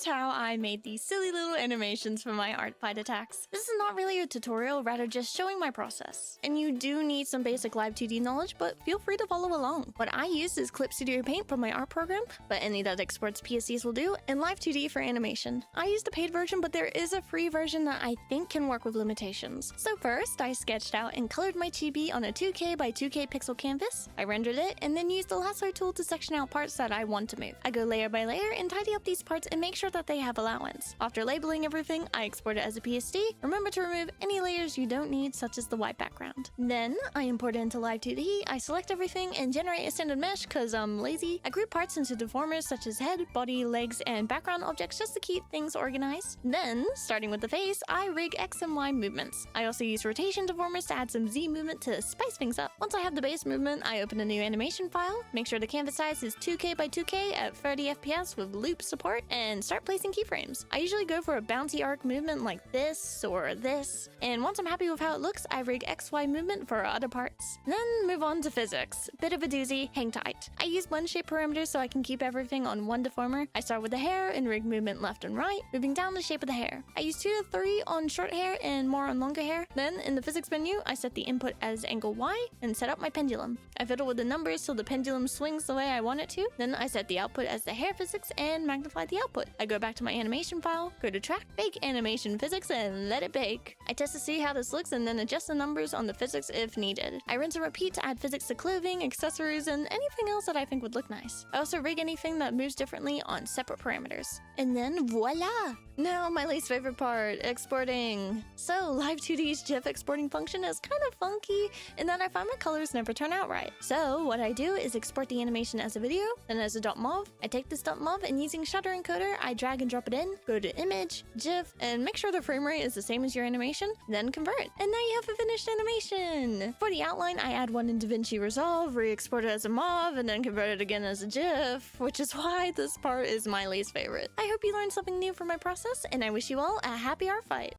how I made these silly little animations for my art fight attacks. This is not really a tutorial, rather just showing my process. And you do need some basic Live 2D knowledge, but feel free to follow along. What I use is Clip Studio Paint from my art program, but any that exports PSCs will do, and Live 2D for animation. I used the paid version, but there is a free version that I think can work with limitations. So first, I sketched out and colored my chibi on a 2K by 2K pixel canvas. I rendered it, and then used the lasso tool to section out parts that I want to move. I go layer by layer and tidy up these parts and make sure that they have allowance. After labeling everything, I export it as a PSD. Remember to remove any layers you don't need, such as the white background. Then, I import it into Live 2D, I select everything and generate a standard mesh cause I'm lazy. I group parts into deformers such as head, body, legs, and background objects just to keep things organized. Then, starting with the face, I rig X and Y movements. I also use rotation deformers to add some Z movement to spice things up. Once I have the base movement, I open a new animation file, make sure the canvas size is 2K by 2K at 30 FPS with loop support, and start placing keyframes. I usually go for a bouncy arc movement like this or this, and once I'm happy with how it looks, I rig XY movement for other parts. Then move on to physics. Bit of a doozy, hang tight. I use blend shape parameters so I can keep everything on one deformer. I start with the hair and rig movement left and right, moving down the shape of the hair. I use 2 to 3 on short hair and more on longer hair. Then in the physics menu, I set the input as angle Y and set up my pendulum. I fiddle with the numbers so the pendulum swings the way I want it to. Then I set the output as the hair physics and magnify the output. I go back to my animation file, go to track, bake animation physics, and let it bake. I test to see how this looks and then adjust the numbers on the physics if needed. I rinse and repeat to add physics to clothing, accessories, and anything else that I think would look nice. I also rig anything that moves differently on separate parameters. And then voila! Now my least favorite part, exporting. So Live 2D's GIF exporting function is kind of funky in that I find my colors never turn out right. So what I do is export the animation as a video, then as a .mov. I take this .mov and using Shutter Encoder, I drag and drop it in, go to Image, GIF, and make sure the frame rate is the same as your animation, then convert. And now you have a finished animation! For the outline, I add one in DaVinci Resolve, re-export it as a MOV, and then convert it again as a GIF, which is why this part is my least favorite. I hope you learned something new from my process, and I wish you all a happy art fight!